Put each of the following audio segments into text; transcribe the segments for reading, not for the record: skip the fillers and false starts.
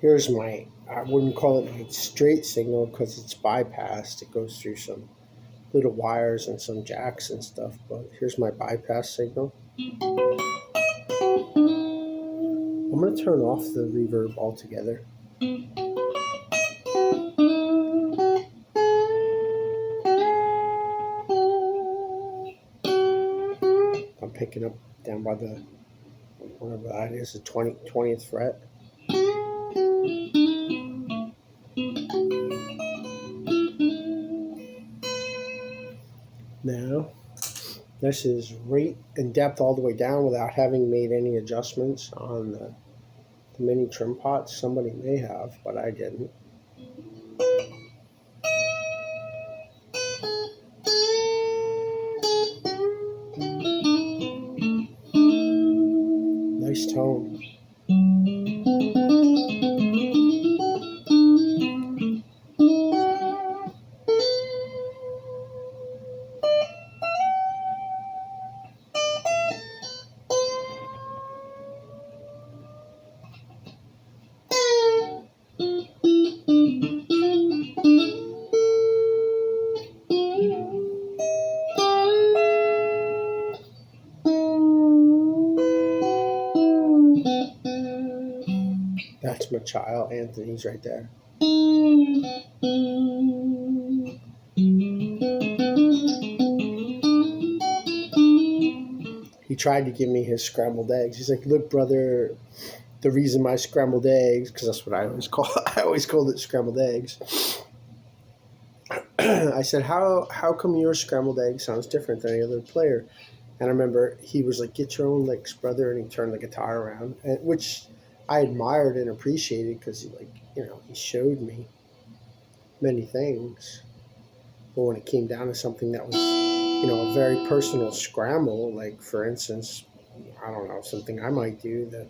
Here's my, I wouldn't call it my straight signal because it's bypassed. It goes through some little wires and some jacks and stuff, but here's my bypass signal. I'm going to turn off the reverb altogether. I'm picking up down by the, whatever that is, the 20th fret. Now, this is rate and depth all the way down without having made any adjustments on the mini trim pots. Somebody may have, but I didn't. Nice tone. That's my child, Anthony's right there. He tried to give me his scrambled eggs. He's like, look, brother, the reason my scrambled eggs, because that's what I always call it. I always called it scrambled eggs. I said, how come your scrambled egg sounds different than any other player? And I remember he was like, get your own licks, brother, and he turned the guitar around, and, which I admired and appreciated because he, like, you know, he showed me many things. But when it came down to something that was, you know, a very personal scramble, like, for instance, I don't know, something I might do that.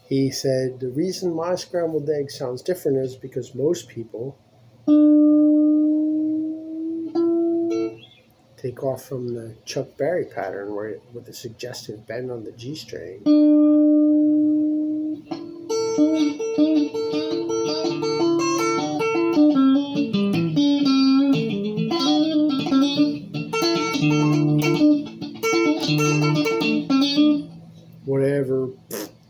He said, the reason my scrambled egg sounds different is because most people take off from the Chuck Berry pattern with a suggestive bend on the G string. Whatever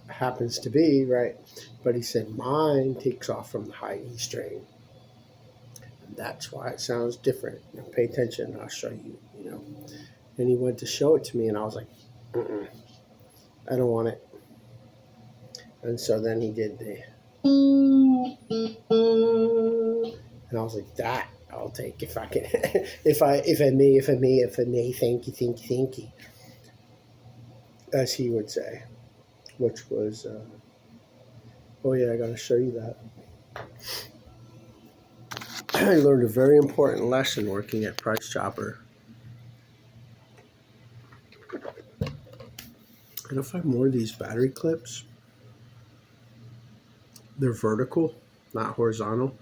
happens to be, right? But he said mine takes off from the high E string. And that's why it sounds different. Now pay attention, I'll show you, you know. And he went to show it to me, and I was like, I don't want it. And so then he did the, and I was like, that I'll take if I can, if I may, thank you, as he would say, which was, oh yeah, I gotta show you that. I learned a very important lesson working at Price Chopper. I gotta find more of these battery clips. They're vertical, not horizontal.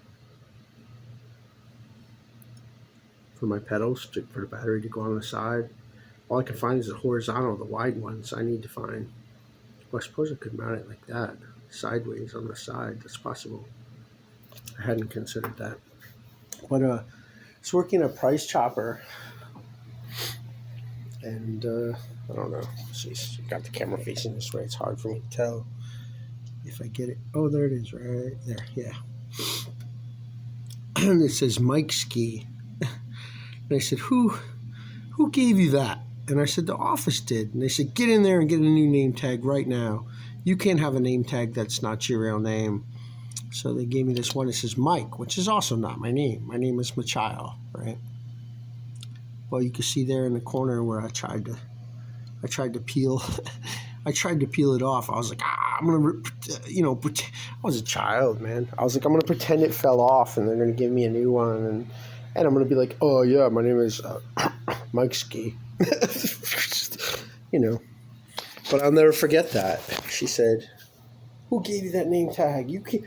For my pedals, for the battery to go on the side. All I can find is the horizontal, the wide ones I need to find. Well, I suppose I could mount it like that, sideways on the side. That's possible. I hadn't considered that. But it's working at Price Chopper. And I don't know. She's got the camera facing this way. It's hard for me to tell if I get it. Oh, there it is, right there. Yeah. And it says Mike Ski. And I said, who gave you that? And I said, the office did. And they said, get in there and get a new name tag right now. You can't have a name tag that's not your real name. So they gave me this one that says Mike, which is also not my name. My name is Machiel, right? Well, you can see there in the corner where I tried to peel I tried to peel it off. I was like, I'm going to, I was a child, man. I was like, I'm going to pretend it fell off, and they're going to give me a new one. And I'm going to be like, oh, yeah, my name is Mike Ski. But I'll never forget that. She said, who gave you that name tag? You can't,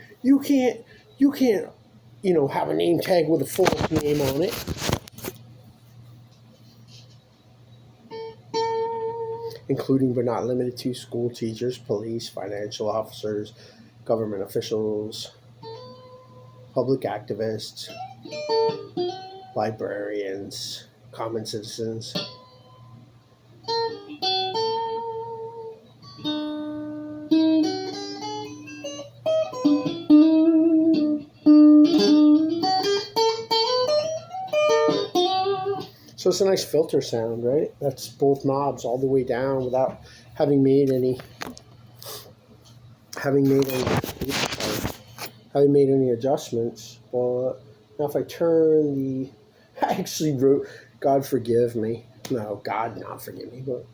have a name tag with a full name on it. Including but not limited to school teachers, police, financial officers, government officials, public activists, librarians, common citizens. So it's a nice filter sound, right? That's both knobs all the way down without having made any adjustments. But now if I turn I actually wrote, God forgive me. No, God not forgive me, but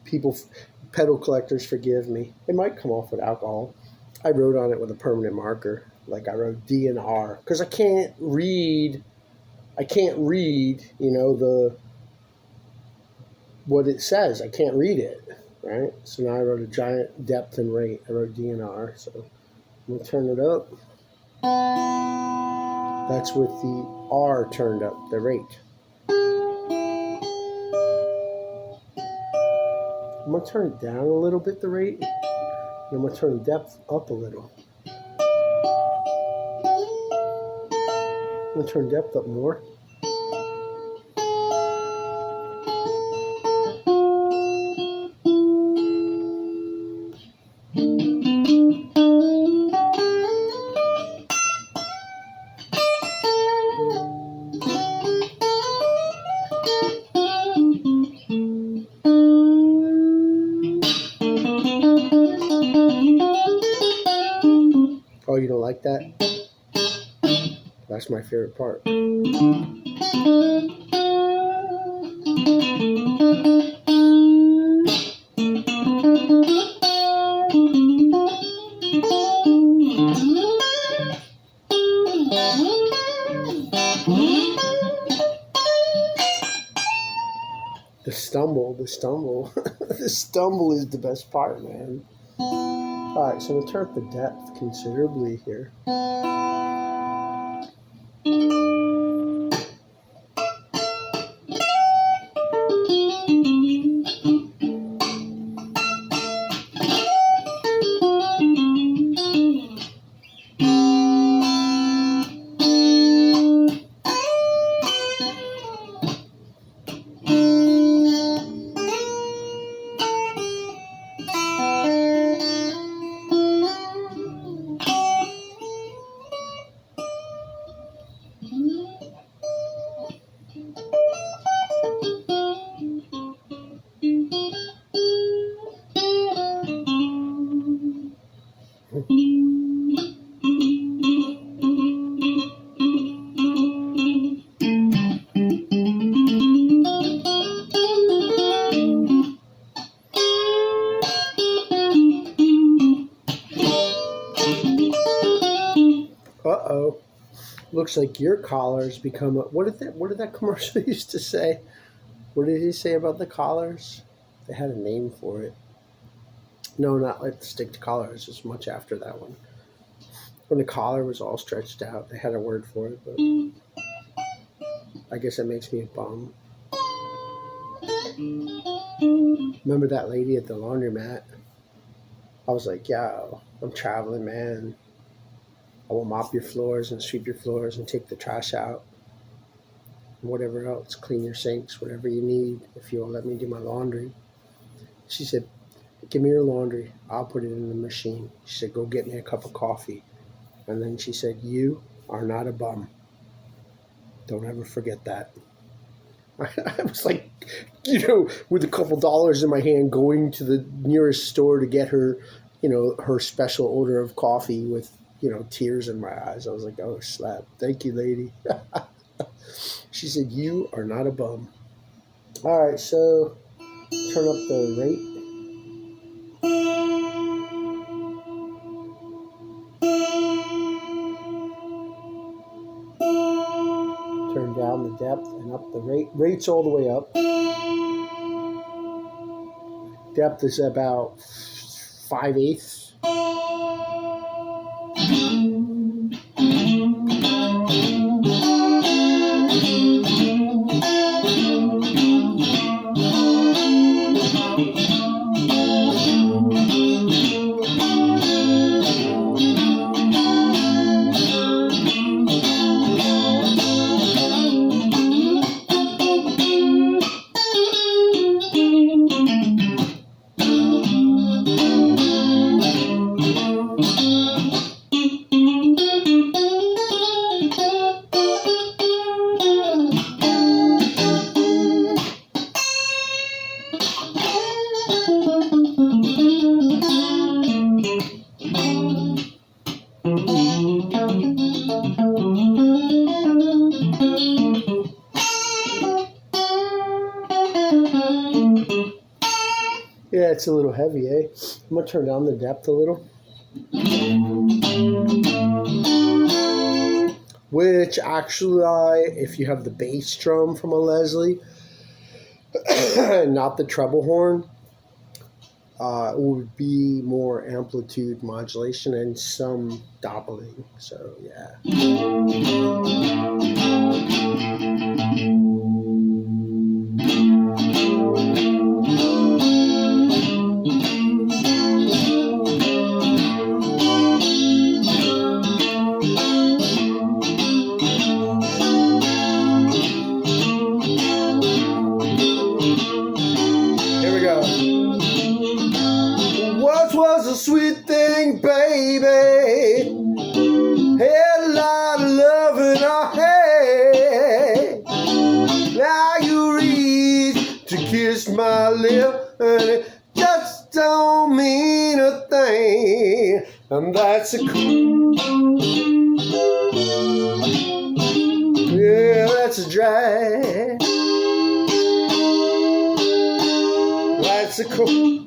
pedal collectors forgive me. It might come off with alcohol. I wrote on it with a permanent marker. Like I wrote D and R because I can't read, what it says. I can't read it, right? So now I wrote a giant depth and rate. I wrote D and R. So I'm going to turn it up. That's with the R turned up, the rate. I'm going to turn it down a little bit, the rate. And I'm going to turn the depth up a little. I'm going to turn depth up more. Oh, you don't like that? That's my favorite part. The stumble. The stumble is the best part, man. Alright, so we'll turn up the depth considerably here. Uh-oh. Looks like your collar's become a... What did that commercial used to say? What did he say about the collars? They had a name for it. No, not like the stick to collar. It's just much after that one. When the collar was all stretched out, they had a word for it, but I guess that makes me a bum. Remember that lady at the laundromat? I was like, yo, I'm traveling, man. I will mop your floors and sweep your floors and take the trash out. And whatever else, clean your sinks, whatever you need, if you'll let me do my laundry. She said, give me your laundry. I'll put it in the machine. She said, go get me a cup of coffee. And then she said, you are not a bum. Don't ever forget that. I was like, with a couple dollars in my hand, going to the nearest store to get her, her special order of coffee with, tears in my eyes. I was like, oh, slap. Thank you, lady. She said, you are not a bum. All right, so turn up the rate. down the depth and up the rate. Rate's all the way up. Depth is about 5/8. Yeah, it's a little heavy, eh? I'm going to turn down the depth a little. Which actually, if you have the bass drum from a Leslie, not the treble horn, it would be more amplitude modulation and some doubling. So, yeah. Was a sweet thing, baby. Had a lot of love in our head. Now you reach to kiss my lip, and it just don't mean a thing. And that's a yeah, that's a drag. That's a cool.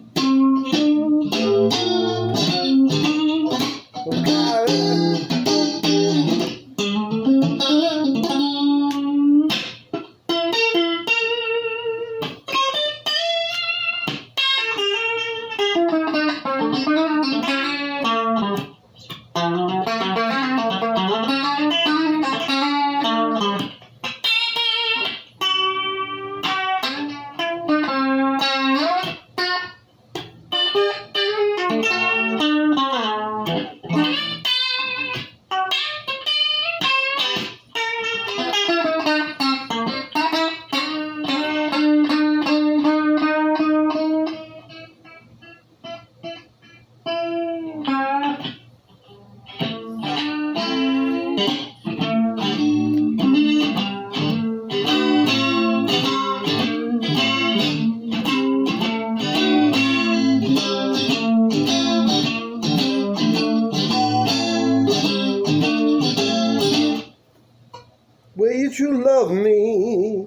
Will you love me?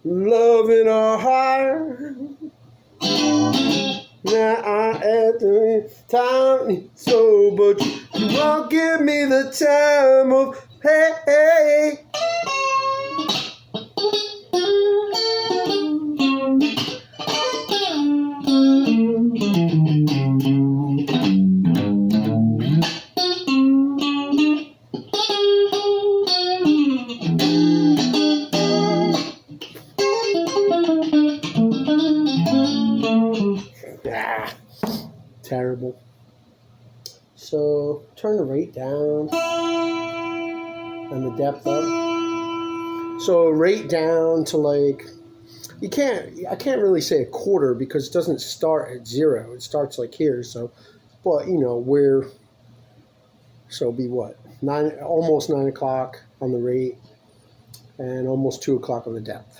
Love in our heart. Now I at the time so, but you won't give me the time of hey. Terrible. So turn the rate down and the depth up. So rate down to like I can't really say a quarter because it doesn't start at 0. It starts like here. So, but you know so it'll be what almost 9 o'clock on the rate and almost 2 o'clock on the depth.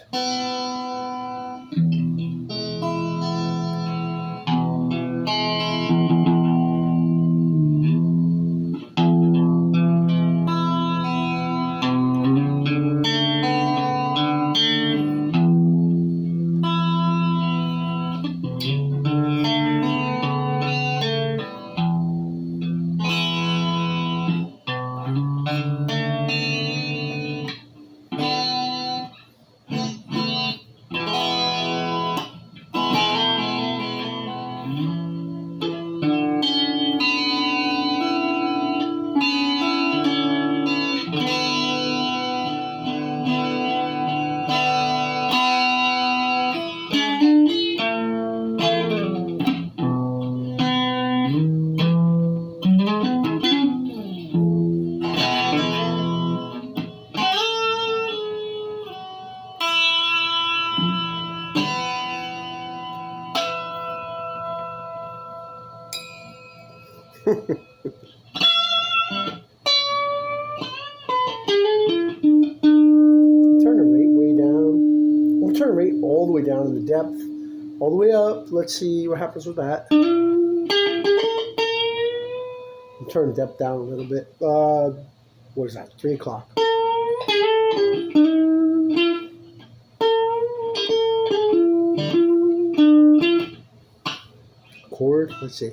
Turn the rate way down. We'll turn the rate all the way down in the depth. All the way up. Let's see what happens with that. Turn the depth down a little bit. What is that? 3 o'clock. Chord. Let's see.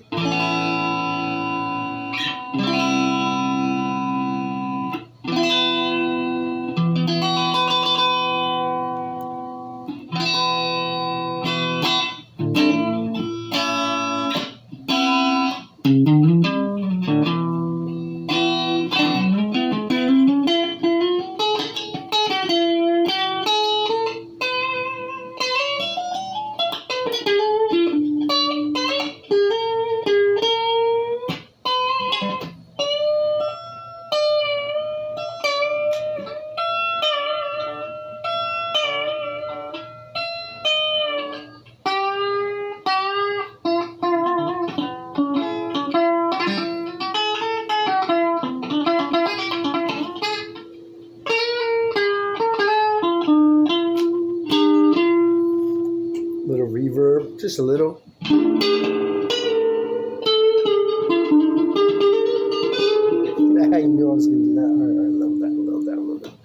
Little reverb, just a little. I knew I was going to do that. All right, a little down, a little down, a little down.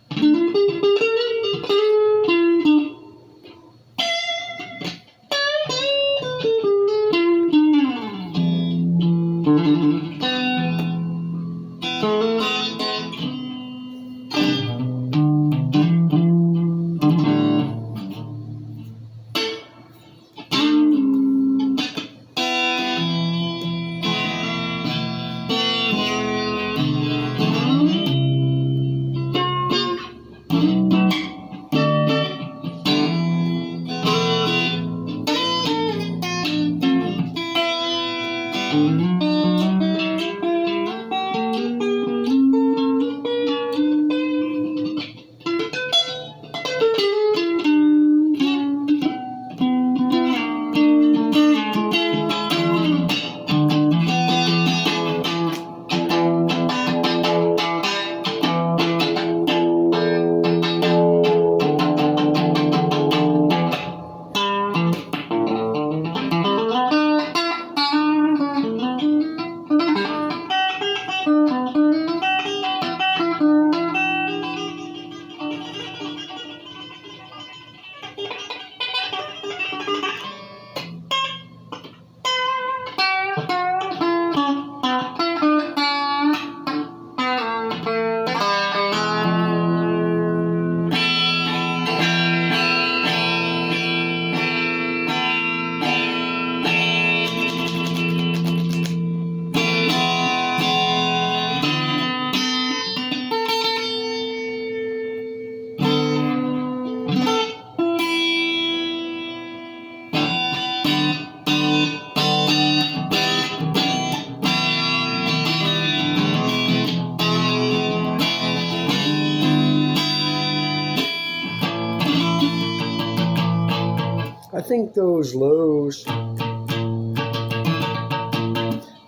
I think those lows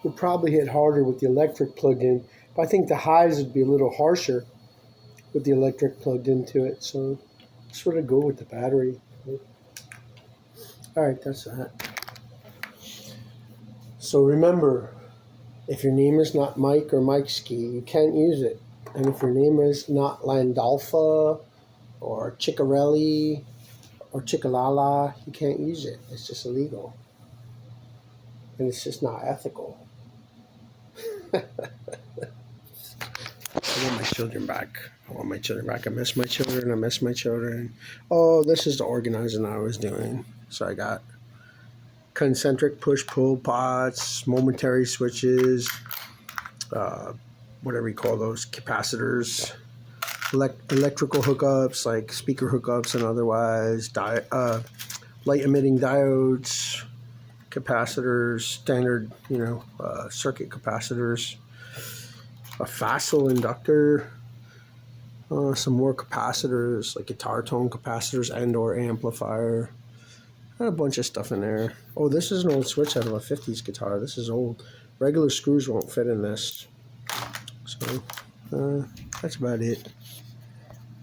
would probably hit harder with the electric plugged in, but I think the highs would be a little harsher with the electric plugged into it. So sort of go with the battery. All right, that's that. So remember, if your name is not Mike or Mike Ski, you can't use it. And if your name is not Landolfa or Ciccarelli or Chickalala, you can't use it. It's just illegal. And it's just not ethical. I want my children back. I want my children back. I miss my children. I miss my children. Oh, this is the organizing I was doing. So I got concentric push-pull pots, momentary switches, whatever you call those, capacitors, electrical hookups like speaker hookups and otherwise, light-emitting diodes, capacitors, standard, circuit capacitors, a facile inductor, some more capacitors like guitar tone capacitors and/or amplifier. A bunch of stuff in there. Oh, this is an old switch out of a 50s guitar. This is old. Regular screws won't fit in this. So that's about it.